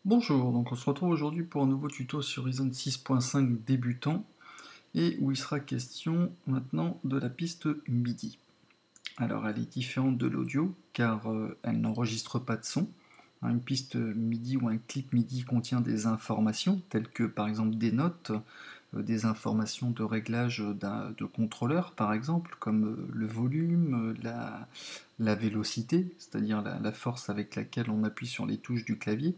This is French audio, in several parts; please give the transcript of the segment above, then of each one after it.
Bonjour, donc on se retrouve aujourd'hui pour un nouveau tuto sur Ryzen 6.5 débutant et où il sera question maintenant de la piste MIDI. Alors elle est différente de l'audio car elle n'enregistre pas de son. Une piste MIDI ou un clip MIDI contient des informations telles que par exemple des notes, des informations de réglage de contrôleur par exemple, comme le volume, la vélocité, c'est-à-dire la force avec laquelle on appuie sur les touches du clavier,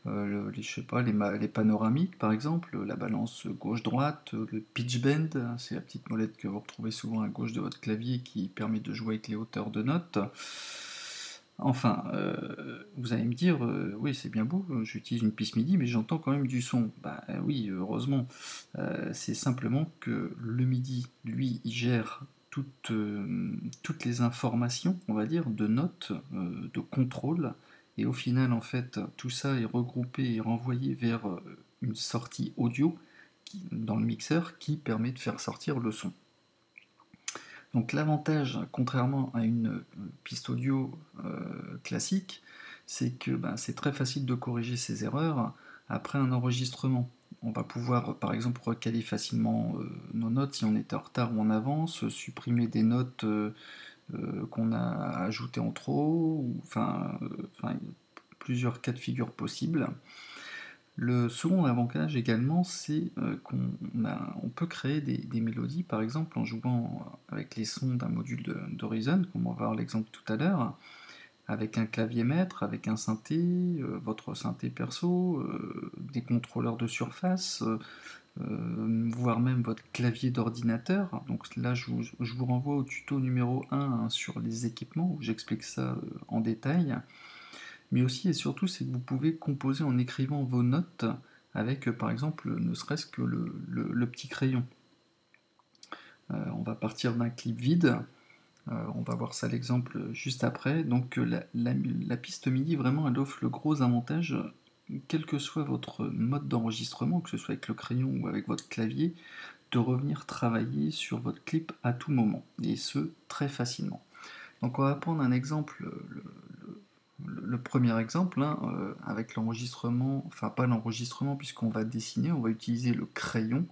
je sais pas, les panoramiques par exemple, la balance gauche-droite, le pitch bend, hein, c'est la petite molette que vous retrouvez souvent à gauche de votre clavier qui permet de jouer avec les hauteurs de notes. Enfin, vous allez me dire, oui c'est bien beau, j'utilise une piste MIDI mais j'entends quand même du son. Bah oui, heureusement. C'est simplement que le MIDI, lui, il gère toutes les informations, on va dire, de notes, de contrôle, et au final, en fait, tout ça est regroupé et renvoyé vers une sortie audio dans le mixeur qui permet de faire sortir le son. Donc l'avantage, contrairement à une piste audio classique, c'est que c'est très facile de corriger ces erreurs après un enregistrement. On va pouvoir par exemple recaler facilement nos notes si on est en retard ou en avance, supprimer des notes qu'on a ajoutées en trop, enfin, plusieurs cas de figure possibles. Le second avantage également, c'est qu'on peut créer des mélodies, par exemple en jouant avec les sons d'un module d'Horizon, comme on va voir l'exemple tout à l'heure, avec un clavier maître, avec un synthé, votre synthé perso, des contrôleurs de surface, voire même votre clavier d'ordinateur. Donc là, je vous renvoie au tuto numéro 1 hein, sur les équipements, où j'explique ça en détail. Mais aussi et surtout, c'est que vous pouvez composer en écrivant vos notes avec, par exemple, ne serait-ce que le petit crayon. On va partir d'un clip vide, on va voir ça l'exemple juste après. Donc la piste MIDI, vraiment, elle offre le gros avantage, quel que soit votre mode d'enregistrement, que ce soit avec le crayon ou avec votre clavier, de revenir travailler sur votre clip à tout moment, et ce, très facilement. Donc on va prendre un exemple, le premier exemple, hein, avec l'enregistrement, enfin pas l'enregistrement puisqu'on va dessiner, on va utiliser le crayon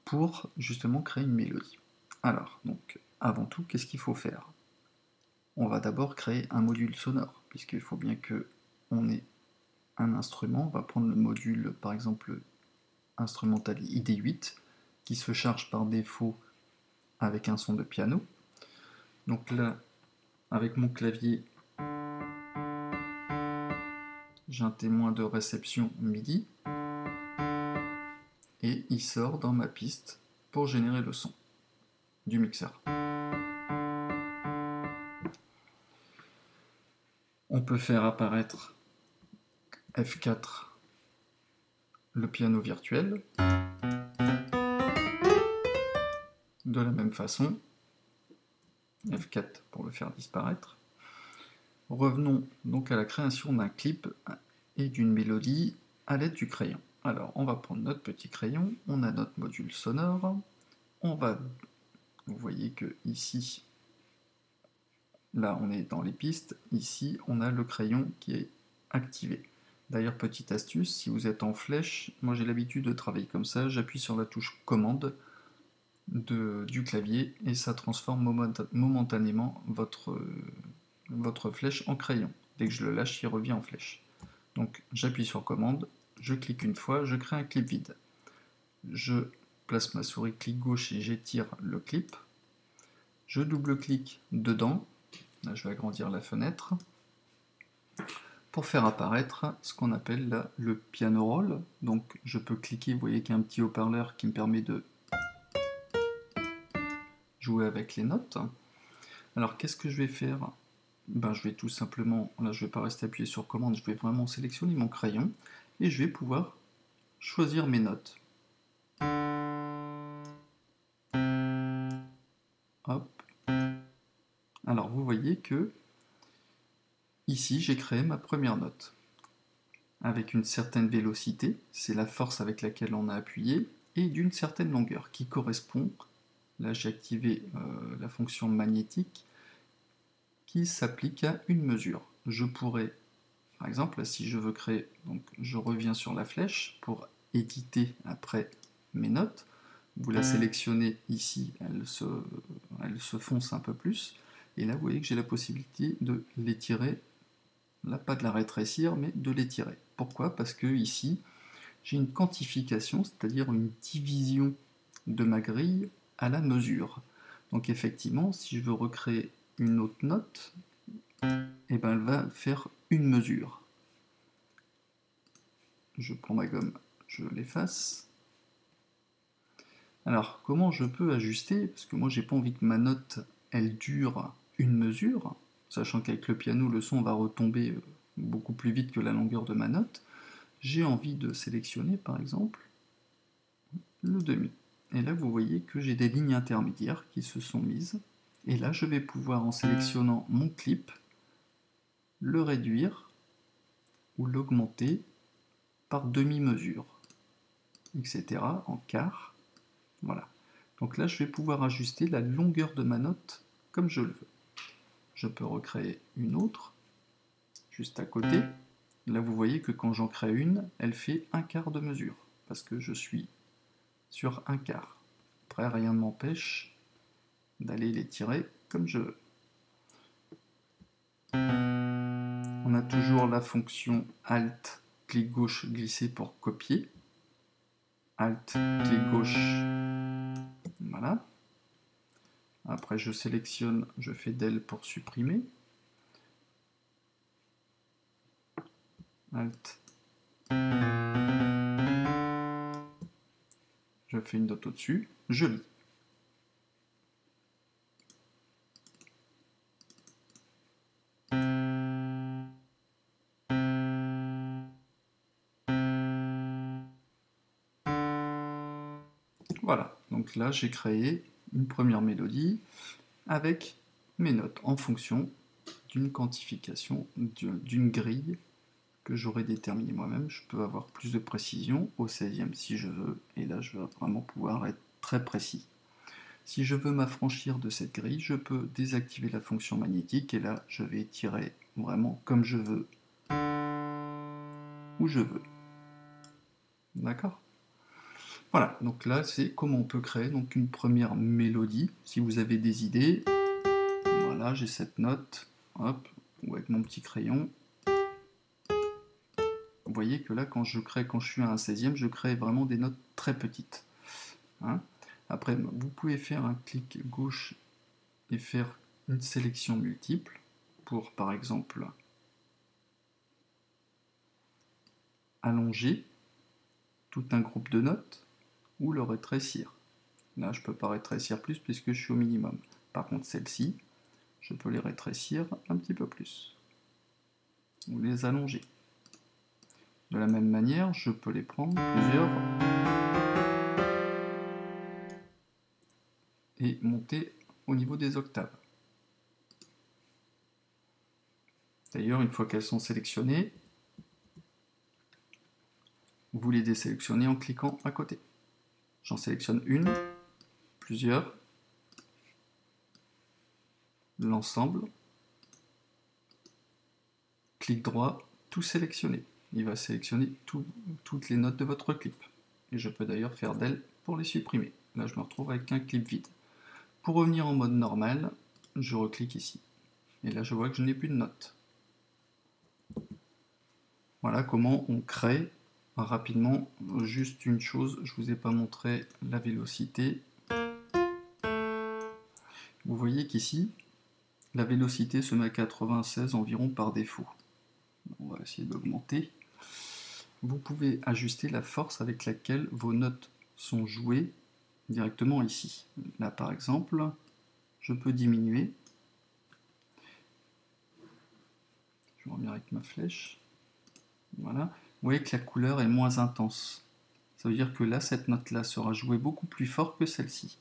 pour justement créer une mélodie. Alors, donc, avant tout, qu'est-ce qu'il faut faire? On va d'abord créer un module sonore, puisqu'il faut bien que on ait un instrument. On va prendre le module, par exemple, instrumental ID8, qui se charge par défaut avec un son de piano. Donc là, avec mon clavier, j'ai un témoin de réception MIDI, et il sort dans ma piste pour générer le son du mixeur. On peut faire apparaître F4 le piano virtuel de la même façon, F4 pour le faire disparaître. Revenons donc à la création d'un clip et d'une mélodie à l'aide du crayon. Alors on va prendre notre petit crayon, on a notre module sonore, vous voyez que ici, là on est dans les pistes, ici on a le crayon qui est activé. D'ailleurs, petite astuce, si vous êtes en flèche, moi j'ai l'habitude de travailler comme ça, j'appuie sur la touche commande du clavier et ça transforme momentanément votre flèche en crayon. Dès que je le lâche, il revient en flèche. Donc j'appuie sur commande, je clique une fois, je crée un clip vide. Je place ma souris clic gauche et j'étire le clip. Je double-clique dedans, là je vais agrandir la fenêtre, pour faire apparaître ce qu'on appelle là le piano roll. Donc je peux cliquer, vous voyez qu'il y a un petit haut-parleur qui me permet de jouer avec les notes. Alors qu'est-ce que je vais faire? Je vais tout simplement, là je ne vais pas rester appuyé sur commande, je vais vraiment sélectionner mon crayon et je vais pouvoir choisir mes notes. Hop. Alors vous voyez que ici j'ai créé ma première note avec une certaine vélocité, c'est la force avec laquelle on a appuyé, et d'une certaine longueur qui correspond, là j'ai activé la fonction magnétique qui s'applique à une mesure. Je pourrais Par exemple, si je veux créer, donc je reviens sur la flèche pour éditer après mes notes. Vous la sélectionnez ici, elle se fonce un peu plus. Et là, vous voyez que j'ai la possibilité de l'étirer. Là, pas de la rétrécir, mais de l'étirer. Pourquoi? Parce que ici, j'ai une quantification, c'est-à-dire une division de ma grille à la mesure. Donc effectivement, si je veux recréer une autre note, eh ben, elle va faire une mesure. Je prends ma gomme, je l'efface. Alors, comment je peux ajuster? Parce que moi, j'ai pas envie que ma note, elle dure une mesure, sachant qu'avec le piano, le son va retomber beaucoup plus vite que la longueur de ma note. J'ai envie de sélectionner, par exemple, le demi. Et là, vous voyez que j'ai des lignes intermédiaires qui se sont mises. Et là, je vais pouvoir, en sélectionnant mon clip, le réduire ou l'augmenter par demi-mesure, etc. en quart. Voilà. Donc là, je vais pouvoir ajuster la longueur de ma note comme je le veux. Je peux recréer une autre, juste à côté. Là, vous voyez que quand j'en crée une, elle fait un quart de mesure, parce que je suis sur un quart. Après, rien ne m'empêche d'aller les tirer comme je veux. On a toujours la fonction Alt, clic gauche, glisser pour copier. Alt, clic gauche, voilà. Après, je sélectionne, je fais del pour supprimer. Alt. Je fais une note au-dessus, je lis. Voilà, donc là j'ai créé une première mélodie avec mes notes en fonction d'une quantification, d'une grille que j'aurais déterminée moi-même. Je peux avoir plus de précision au 16e si je veux, et là je vais vraiment pouvoir être très précis. Si je veux m'affranchir de cette grille, je peux désactiver la fonction magnétique, et là je vais tirer vraiment comme je veux, où je veux. D'accord ? Voilà, donc là c'est comment on peut créer donc une première mélodie. Si vous avez des idées, voilà, j'ai cette note, hop, ou avec mon petit crayon. Vous voyez que là quand je suis à un 16e, je crée vraiment des notes très petites. Hein. Après, vous pouvez faire un clic gauche et faire une sélection multiple pour, par exemple, allonger tout un groupe de notes ou le rétrécir. Là, je ne peux pas rétrécir plus puisque je suis au minimum. Par contre, celles-ci, je peux les rétrécir un petit peu plus ou les allonger. De la même manière, je peux les prendre plusieurs et monter au niveau des octaves. D'ailleurs, une fois qu'elles sont sélectionnées, vous les désélectionnez en cliquant à côté. J'en sélectionne une, plusieurs, l'ensemble, clic droit, tout sélectionner. Il va sélectionner toutes les notes de votre clip. Et je peux d'ailleurs faire del pour les supprimer. Là, je me retrouve avec un clip vide. Pour revenir en mode normal, je reclique ici. Et là, je vois que je n'ai plus de notes. Voilà comment on crée rapidement. Juste une chose, je ne vous ai pas montré la vélocité. Vous voyez qu'ici, la vélocité se met à 96 environ par défaut. On va essayer d'augmenter. Vous pouvez ajuster la force avec laquelle vos notes sont jouées directement ici. Là par exemple, je peux diminuer. Je reviens avec ma flèche. Voilà. Vous voyez que la couleur est moins intense. Ça veut dire que là, cette note-là sera jouée beaucoup plus fort que celle-ci.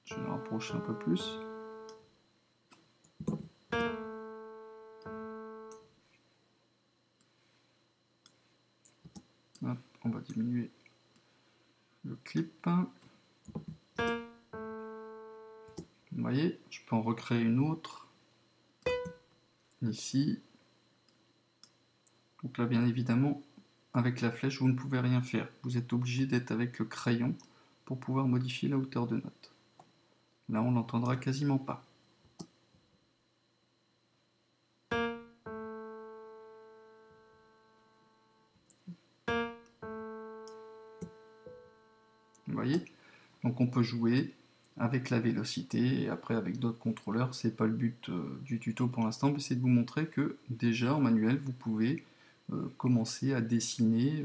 Je vais rapprocher un peu plus. Hop, on va diminuer le clip. Voilà. voyez, je peux en recréer une autre ici. Donc là, bien évidemment, avec la flèche, vous ne pouvez rien faire. Vous êtes obligé d'être avec le crayon pour pouvoir modifier la hauteur de note. Là, on l'entendra quasiment pas. Vous voyez? Donc on peut jouer avec la vélocité et après avec d'autres contrôleurs. C'est pas le but du tuto pour l'instant, mais c'est de vous montrer que déjà en manuel, vous pouvez commencer à dessiner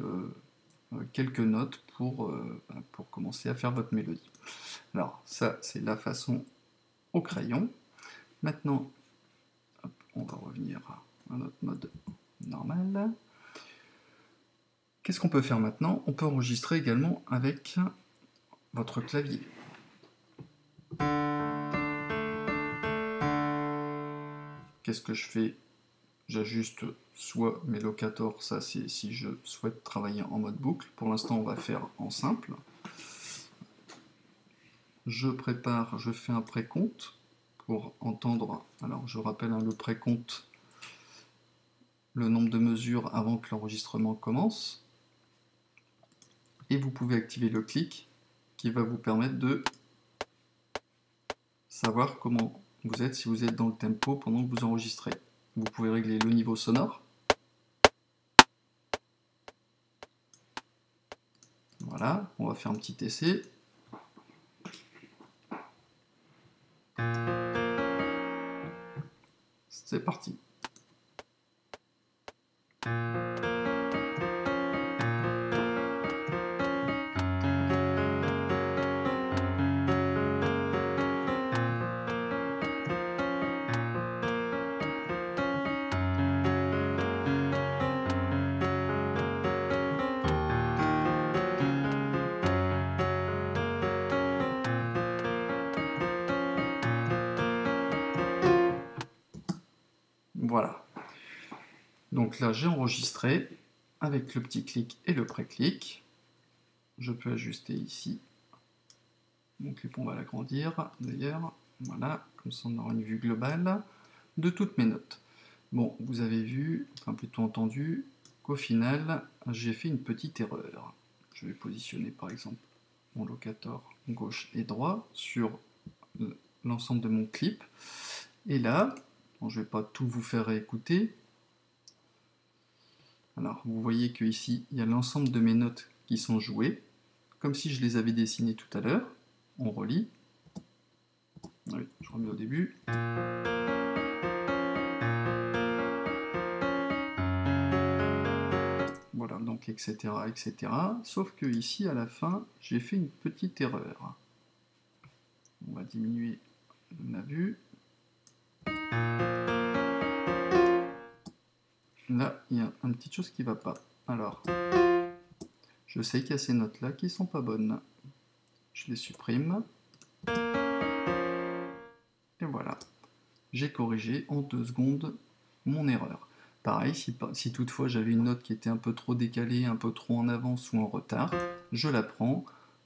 quelques notes pour commencer à faire votre mélodie. Alors ça, c'est la façon au crayon. Maintenant, hop, on va revenir à notre mode normal. Qu'est-ce qu'on peut faire maintenant? On peut enregistrer également avec votre clavier. Qu'est-ce que je fais? J'ajuste soit mes locators, ça c'est si je souhaite travailler en mode boucle. Pour l'instant, on va faire en simple. Je prépare, je fais un précompte pour entendre. Alors, je rappelle le précompte, le nombre de mesures avant que l'enregistrement commence. Et vous pouvez activer le clic qui va vous permettre de savoir comment vous êtes, si vous êtes dans le tempo pendant que vous enregistrez. Vous pouvez régler le niveau sonore. Voilà, on va faire un petit essai. C'est parti. Voilà. Donc là, j'ai enregistré avec le petit clic et le pré-clic. Je peux ajuster ici. Mon clip, on va l'agrandir d'ailleurs. Voilà, comme ça on aura une vue globale de toutes mes notes. Bon, vous avez vu, enfin plutôt entendu, qu'au final, j'ai fait une petite erreur. Je vais positionner par exemple mon locator gauche et droit sur l'ensemble de mon clip. Et là, bon, je ne vais pas tout vous faire écouter. Alors, vous voyez que ici, il y a l'ensemble de mes notes qui sont jouées, comme si je les avais dessinées tout à l'heure. On relit. Oui, je remets au début. Voilà, donc etc., etc. Sauf que ici, à la fin, j'ai fait une petite erreur. On va diminuer la vue. Là, il y a une petite chose qui ne va pas. Alors, je sais qu'il y a ces notes-là qui ne sont pas bonnes. Je les supprime. Et voilà. J'ai corrigé en 2 secondes mon erreur. Pareil, si toutefois j'avais une note qui était un peu trop décalée, un peu trop en avance ou en retard, je la prends,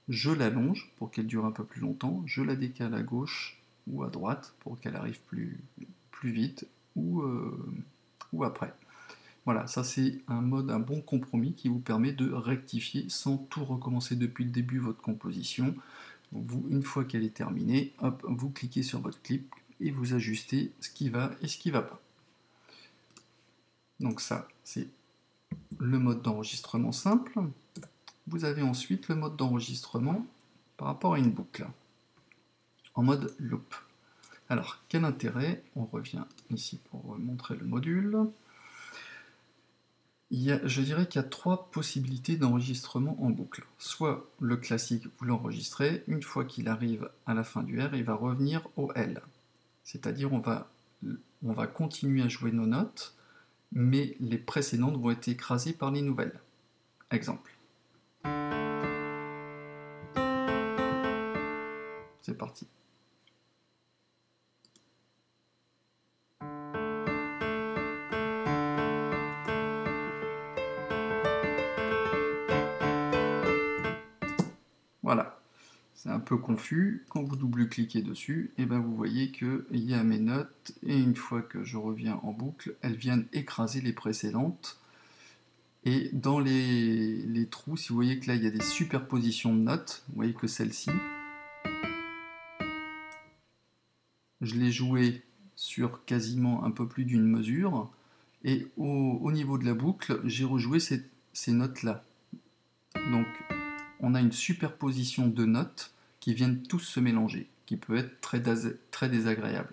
je l'allonge pour qu'elle dure un peu plus longtemps, je la décale à gauche ou à droite pour qu'elle arrive plus vite ou après. Voilà, ça c'est un bon compromis qui vous permet de rectifier sans tout recommencer depuis le début votre composition. Une fois qu'elle est terminée, hop, vous cliquez sur votre clip et vous ajustez ce qui va et ce qui ne va pas. Donc ça, c'est le mode d'enregistrement simple. Vous avez ensuite le mode d'enregistrement par rapport à une boucle, en mode loop. Alors, quel intérêt? On revient ici pour montrer le module. Je dirais qu'il y a 3 possibilités d'enregistrement en boucle. Soit le classique, vous l'enregistrez, une fois qu'il arrive à la fin du R, il va revenir au L. C'est-à-dire on va continuer à jouer nos notes, mais les précédentes vont être écrasées par les nouvelles. Exemple. C'est parti. Voilà. c'est un peu confus. Quand vous double-cliquez dessus, et ben vous voyez qu'il y a mes notes, et une fois que je reviens en boucle, elles viennent écraser les précédentes. Et dans les trous, si vous voyez que là, il y a des superpositions de notes, vous voyez que celle-ci, je l'ai jouée sur quasiment un peu plus d'une mesure, et au niveau de la boucle, j'ai rejoué ces notes-là. Donc, on a une superposition de notes qui viennent tous se mélanger, qui peut être très désagréable.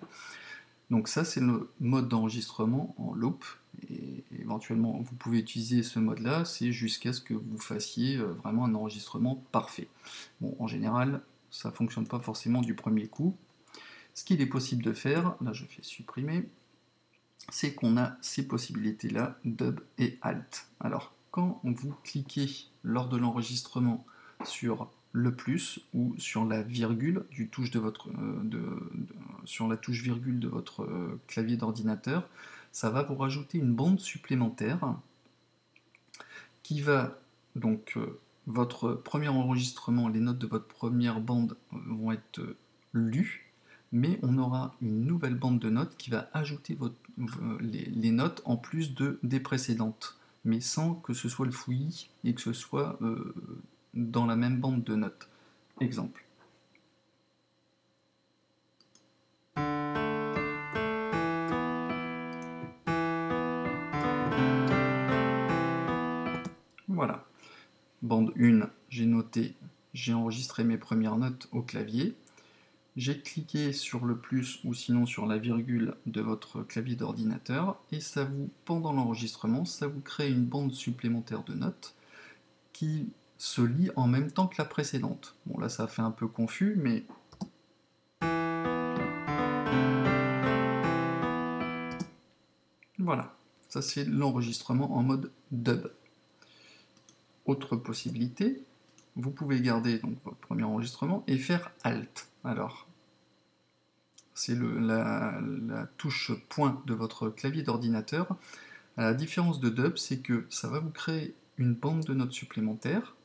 Donc ça, c'est le mode d'enregistrement en loop, et éventuellement, vous pouvez utiliser ce mode-là, c'est jusqu'à ce que vous fassiez vraiment un enregistrement parfait. Bon, en général, ça ne fonctionne pas forcément du premier coup. Ce qu'il est possible de faire, là je fais supprimer, c'est qu'on a ces possibilités-là, dub et alt. Alors, quand vous cliquez lors de l'enregistrement sur le plus ou sur la virgule du touche de votre, sur la touche virgule de votre clavier d'ordinateur, ça va vous rajouter une bande supplémentaire qui va donc votre premier enregistrement, les notes de votre première bande vont être lues, mais on aura une nouvelle bande de notes qui va ajouter les notes en plus des précédentes, mais sans que ce soit le fouillis et que ce soit dans la même bande de notes. Exemple. Voilà. Bande 1, j'ai noté, j'ai enregistré mes premières notes au clavier. J'ai cliqué sur le plus ou sinon sur la virgule de votre clavier d'ordinateur et ça vous, pendant l'enregistrement, ça vous crée une bande supplémentaire de notes qui se lit en même temps que la précédente. Bon là ça fait un peu confus, mais voilà, ça c'est l'enregistrement en mode dub. Autre possibilité, vous pouvez garder donc votre premier enregistrement et faire Alt. Alors, c'est la touche point de votre clavier d'ordinateur. La différence de dub, c'est que ça va vous créer une bande de notes supplémentaire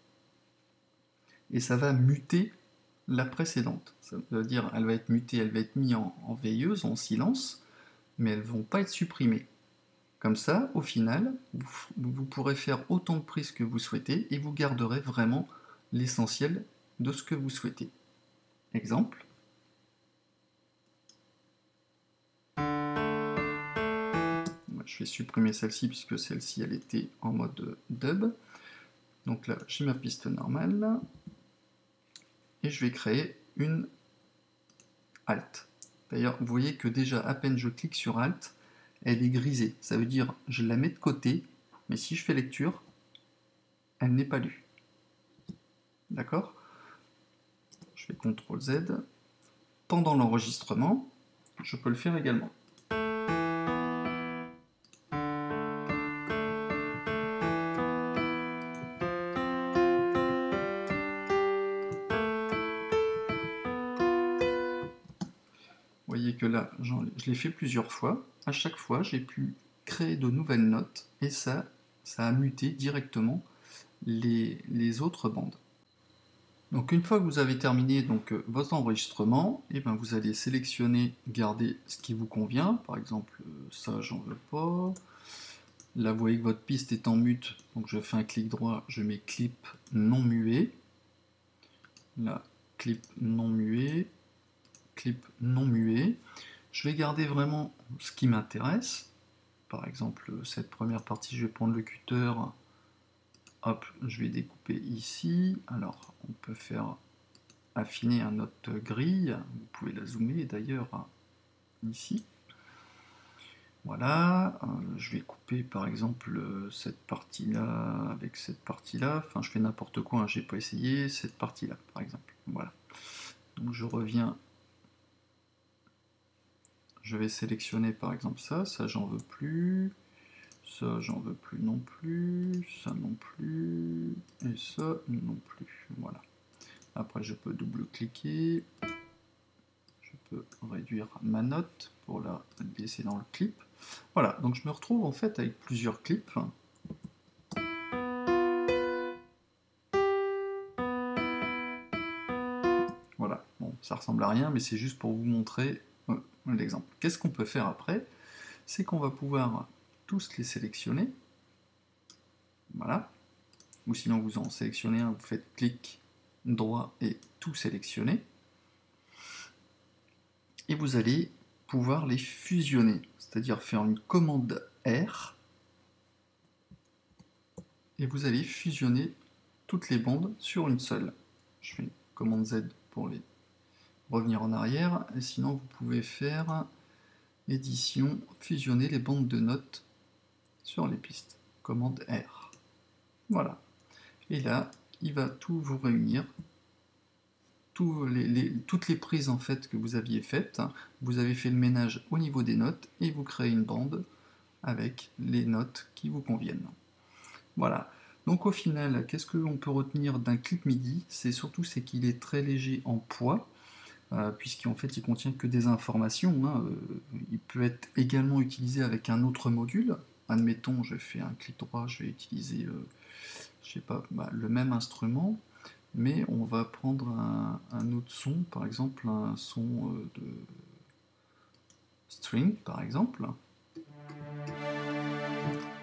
et ça va muter la précédente. Ça veut dire elle va être mutée, elle va être mise en veilleuse, en silence, mais elles ne vont pas être supprimées. Comme ça, au final, vous pourrez faire autant de prises que vous souhaitez et vous garderez vraiment l'essentiel de ce que vous souhaitez. Exemple. Je vais supprimer celle-ci puisque celle-ci elle était en mode dub. Donc là, j'ai ma piste normale et je vais créer une Alt. D'ailleurs, vous voyez que déjà, à peine je clique sur Alt, elle est grisée. Ça veut dire je la mets de côté, mais si je fais lecture, elle n'est pas lue. D'accord? Je fais CTRL Z. Pendant l'enregistrement, je peux le faire également. Vous voyez que là, je l'ai fait plusieurs fois. À chaque fois, j'ai pu créer de nouvelles notes et ça a muté directement les autres bandes. Donc une fois que vous avez terminé votre enregistrement, et ben vous allez sélectionner, garder ce qui vous convient. Par exemple, ça, j'en veux pas. Là, vous voyez que votre piste est en mute, donc je fais un clic droit, je mets clip non muet. Là, clip non muet. Clip non muet. Je vais garder vraiment ce qui m'intéresse. Par exemple, cette première partie, je vais prendre le cutter. Hop, je vais découper ici. Alors, on peut faire affiner un autre grille. Vous pouvez la zoomer d'ailleurs ici. Voilà, je vais couper par exemple cette partie-là avec cette partie-là. Enfin, je fais n'importe quoi, hein, j'ai pas essayé. Cette partie-là, par exemple. Voilà. Donc, je reviens. Je vais sélectionner par exemple ça j'en veux plus, ça j'en veux plus non plus, ça non plus, et ça non plus. Voilà. Après je peux double-cliquer, je peux réduire ma note pour la laisser dans le clip. Voilà, donc je me retrouve en fait avec plusieurs clips. ça ressemble à rien, mais c'est juste pour vous montrer l'exemple. Qu'est-ce qu'on peut faire après? C'est qu'on va pouvoir tous les sélectionner. Voilà. Ou sinon vous en sélectionnez un, vous faites clic droit et tout sélectionner. Et vous allez pouvoir les fusionner, c'est-à-dire faire une commande R, et vous allez fusionner toutes les bandes sur une seule. Je fais une commande Z pour les revenir en arrière, et sinon vous pouvez faire édition, fusionner les bandes de notes sur les pistes, commande R. Voilà. Et là, il va tout vous réunir, toutes les prises en fait que vous aviez faites, vous avez fait le ménage au niveau des notes et vous créez une bande avec les notes qui vous conviennent. Voilà. Donc au final, qu'est-ce qu'on peut retenir d'un clip MIDI? C'est surtout qu'il est très léger en poids, puisqu'en fait il contient que des informations. Il peut être également utilisé avec un autre module. Admettons, je fais un clic droit, je vais utiliser, je sais pas, le même instrument, mais on va prendre un autre son, par exemple un son de string, par exemple.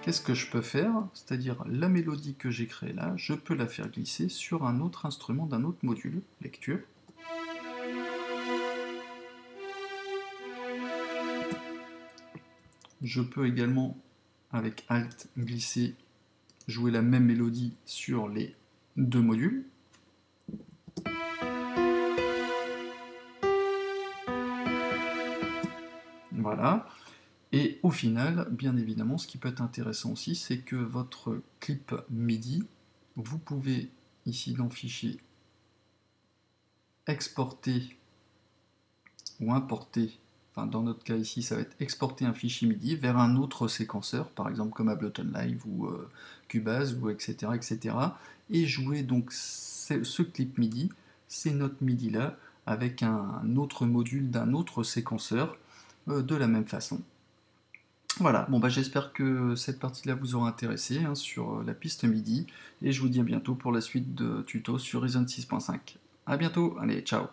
Qu'est-ce que je peux faire? C'est-à-dire la mélodie que j'ai créée là, je peux la faire glisser sur un autre instrument d'un autre module, lecture. Je peux également, avec Alt, glisser, jouer la même mélodie sur les deux modules. Voilà. Et au final, bien évidemment, ce qui peut être intéressant aussi, c'est que votre clip MIDI, vous pouvez, ici dans Fichier, exporter ou importer, enfin dans notre cas ici, ça va être exporter un fichier MIDI vers un autre séquenceur, par exemple comme Ableton Live ou Cubase, ou etc., etc., et jouer donc ce clip MIDI, ces notes MIDI là, avec un autre module d'un autre séquenceur, de la même façon. Voilà, bon j'espère que cette partie-là vous aura intéressé sur la piste MIDI, et je vous dis à bientôt pour la suite de tutos sur Reason 6.5. A bientôt, allez, ciao.